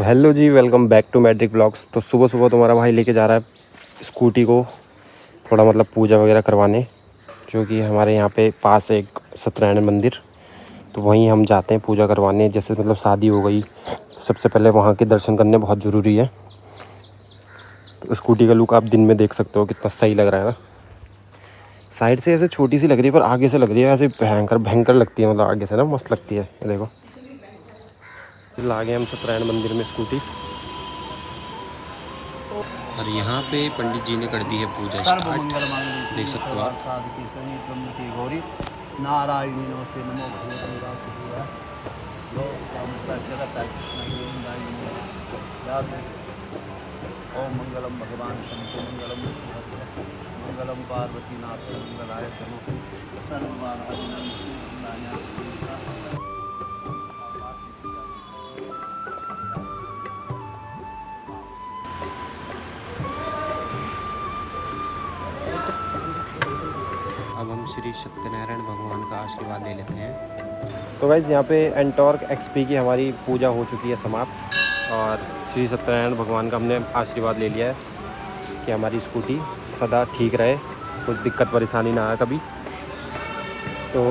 तो hello ji, welcome back to matric blogs. तो सुबह सुबह तुम्हारा भाई लेके जा रहा है स्कूटी को थोड़ा पूजा वगैरह करवाने, जो कि हमारे यहाँ पे पास है एक सत्यनारायण मंदिर। तो वहीं हम जाते हैं पूजा करवाने। जैसे शादी हो गई, सबसे पहले वहाँ के दर्शन करने बहुत ज़रूरी है। तो स्कूटी का लुक आप दिन में देख सकते हो, कितना सही लग रहा है ना। साइड से ऐसे छोटी सी लग रही है, पर आगे से लग रही है ऐसे भयंकर भयंकर लगती है। आगे से ना मस्त लगती है। ये देखो, ला गए हम सत्यनारायण मंदिर में स्कूटी। और यहाँ पे पंडित जी ने कर दी है पूजा स्टार्ट, देख सकते हो आप। नारायणी नमस्ते नमो ओम मंगलम भगवान शंकर मंगलम मंगलम पार्वती नाथ मंगलाय अब हम श्री सत्यनारायण भगवान का आशीर्वाद ले लेते हैं। तो गाइस, यहाँ पे एंटॉर्क एक्सपी की हमारी पूजा हो चुकी है समाप्त, और श्री सत्यनारायण भगवान का हमने आशीर्वाद ले लिया है कि हमारी स्कूटी सदा ठीक रहे, कुछ दिक्कत परेशानी ना आए कभी। तो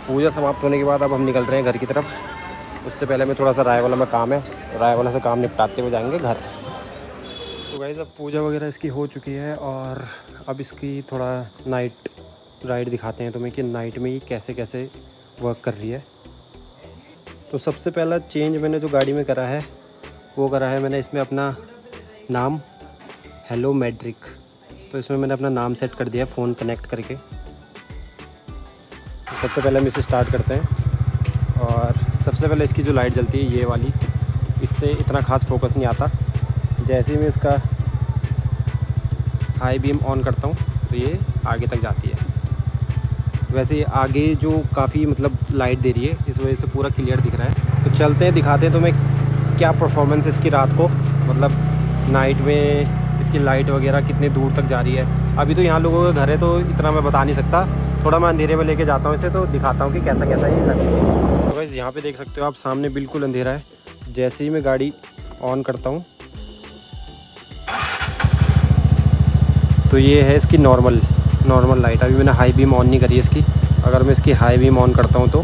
पूजा समाप्त होने के बाद अब हम निकल रहे हैं घर की तरफ। उससे पहले में थोड़ा सा रायवाला में काम है, रायवाला से काम निपटाते हुए जाएंगे घर। तो गाइस, अब पूजा वगैरह इसकी हो चुकी है, और अब इसकी थोड़ा नाइट राइड दिखाते हैं तुम्हें कि नाइट में ये कैसे कैसे वर्क कर रही है। तो सबसे पहला चेंज मैंने जो गाड़ी में करा है वो करा है मैंने इसमें अपना नाम हेलो मैट्रिक। तो इसमें मैंने अपना नाम सेट कर दिया है फ़ोन कनेक्ट करके। तो सबसे पहले हम इसे स्टार्ट करते हैं, और सबसे पहले इसकी जो लाइट जलती है ये वाली, इससे इतना ख़ास फोकस नहीं आता। जैसे ही मैं इसका हाई बीम ऑन करता हूँ तो ये आगे तक जाती है। वैसे आगे जो काफ़ी लाइट दे रही है, इस वजह से पूरा क्लियर दिख रहा है। तो चलते हैं, दिखाते हैं तुम्हें क्या परफॉर्मेंस इसकी रात को, नाइट में इसकी लाइट वगैरह कितने दूर तक जा रही है। अभी तो यहाँ लोगों का घर है तो इतना मैं बता नहीं सकता, थोड़ा मैं अंधेरे में लेके जाता हूँ इसे, तो दिखाता हूँ कि कैसा कैसा ये लगता है। तो गाइस, यहाँ पे देख सकते हो आप, सामने बिल्कुल अंधेरा है। जैसे ही मैं गाड़ी ऑन करता हूँ तो ये है इसकी नॉर्मल लाइट। अभी मैंने हाई बीम ऑन नहीं करी है इसकी। अगर मैं इसकी हाई बीम ऑन करता हूँ तो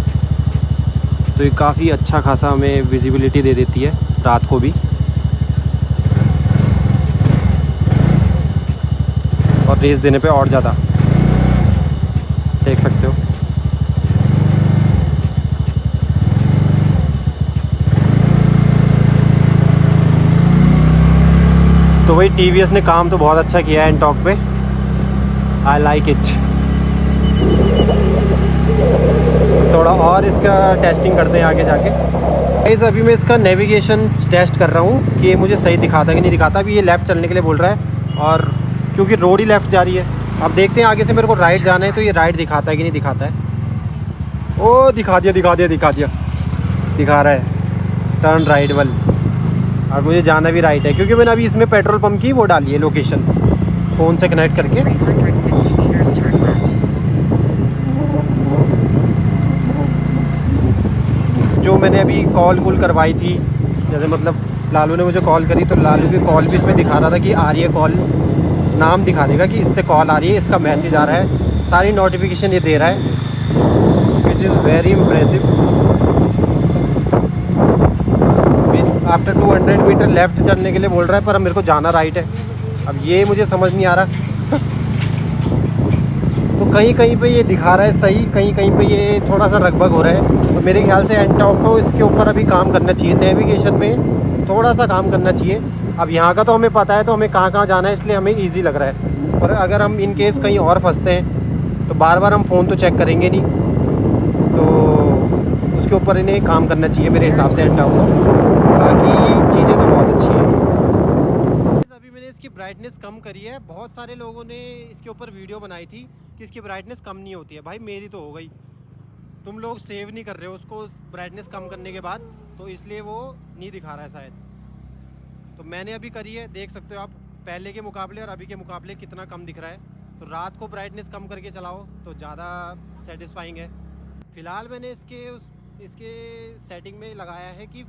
ये काफ़ी अच्छा खासा हमें विजिबिलिटी दे देती है रात को भी, और रेस देने पे और ज़्यादा देख सकते हो। तो वही टीवीएस ने काम तो बहुत अच्छा किया है एंटॉर्क पे, आई लाइक इट। थोड़ा और इसका टेस्टिंग करते हैं आगे जाके। गाइस, अभी मैं इसका नेविगेशन टेस्ट कर रहा हूँ कि ये मुझे सही दिखाता है कि नहीं दिखाता। अभी ये लेफ़्ट चलने के लिए बोल रहा है, और क्योंकि रोड ही लेफ़्ट जा रही है। अब देखते हैं आगे से मेरे को राइट जाना है तो ये राइट दिखाता है कि नहीं दिखाता है। ओ दिखा रहा है टर्न राइट वाल। और मुझे जाना भी राइट है, क्योंकि मैंने अभी इसमें पेट्रोल पंप की वो डाली है लोकेशन फ़ोन से कनेक्ट करके। जो मैंने अभी कॉल करवाई थी, जैसे लालू ने मुझे कॉल करी तो लालू की कॉल भी इसमें दिखा रहा था कि आ रही है कॉल। नाम दिखा देगा कि इससे कॉल आ रही है, इसका मैसेज आ रहा है, सारी नोटिफिकेशन ये दे रहा है, which is very impressive. After 200 metre left चलने के लिए बोल रहा है, पर अब मेरे को जाना राइट है। अब ये मुझे समझ नहीं आ रहा। तो कहीं कहीं पे ये दिखा रहा है सही, कहीं कहीं पे ये थोड़ा सा रगबग हो रहा है। तो मेरे ख्याल से एंटॉर्क को इसके ऊपर अभी काम करना चाहिए, नेविगेशन में थोड़ा सा काम करना चाहिए। अब यहाँ का तो हमें पता है, तो हमें कहाँ कहाँ जाना है, इसलिए हमें ईजी लग रहा है। पर अगर हम इन केस कहीं और फंसते हैं तो बार बार हम फ़ोन तो चेक करेंगे नहीं, तो उसके ऊपर इन्हें काम करना चाहिए मेरे हिसाब से एंटॉर्क को। बाकी चीज़ें तो बहुत अच्छी हैं। अभी मैंने इसकी ब्राइटनेस कम करी है। बहुत सारे लोगों ने इसके ऊपर वीडियो बनाई थी कि इसकी ब्राइटनेस कम नहीं होती है। भाई मेरी तो हो गई, तुम लोग सेव नहीं कर रहे हो उसको ब्राइटनेस कम करने के बाद, तो इसलिए वो नहीं दिखा रहा है शायद। तो मैंने अभी करी है, देख सकते हो आप पहले के मुकाबले और अभी के मुकाबले कितना कम दिख रहा है। तो रात को ब्राइटनेस कम करके चलाओ तो ज़्यादा सेटिस्फाइंग है। फ़िलहाल मैंने इसके सेटिंग में लगाया है कि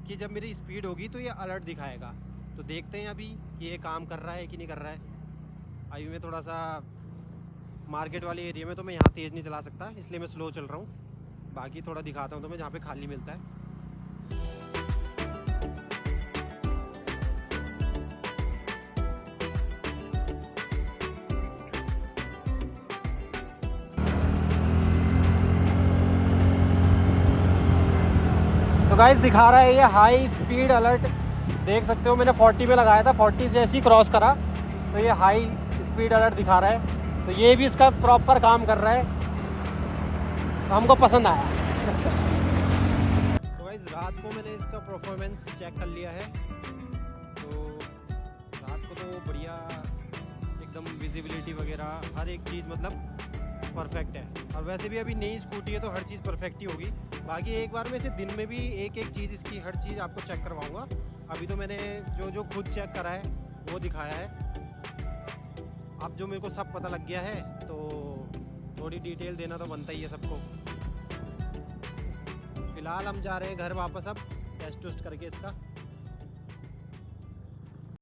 कि जब मेरी स्पीड होगी तो ये अलर्ट दिखाएगा। तो देखते हैं अभी कि ये काम कर रहा है कि नहीं कर रहा है। अभी मैं थोड़ा सा मार्केट वाले एरिया में, तो मैं यहाँ तेज़ नहीं चला सकता, इसलिए मैं स्लो चल रहा हूँ। बाकी थोड़ा दिखाता हूँ तो मैं जहाँ पे खाली मिलता है। तो गाइस दिखा रहा है ये हाई स्पीड अलर्ट, देख सकते हो मैंने 40 पे लगाया था, 40 से ऐसे ही क्रॉस करा तो ये हाई स्पीड अलर्ट दिखा रहा है। तो ये भी इसका प्रॉपर काम कर रहा है, तो हमको पसंद आया। तो गाइस रात को मैंने इसका परफॉर्मेंस चेक कर लिया है, तो रात को तो बढ़िया एकदम विजिबिलिटी वगैरह हर एक चीज़ मतलब परफेक्ट है। और वैसे भी अभी नई स्कूटी है तो हर चीज़ परफेक्ट ही होगी। बाकी एक बार में से दिन में भी एक एक चीज़ इसकी हर चीज़ आपको चेक करवाऊंगा। अभी तो मैंने जो जो खुद चेक करा है वो दिखाया है। अब जो मेरे को सब पता लग गया है तो थोड़ी डिटेल देना तो बनता ही है सबको। फिलहाल हम जा रहे हैं घर वापस अब टेस्ट वेस्ट करके इसका।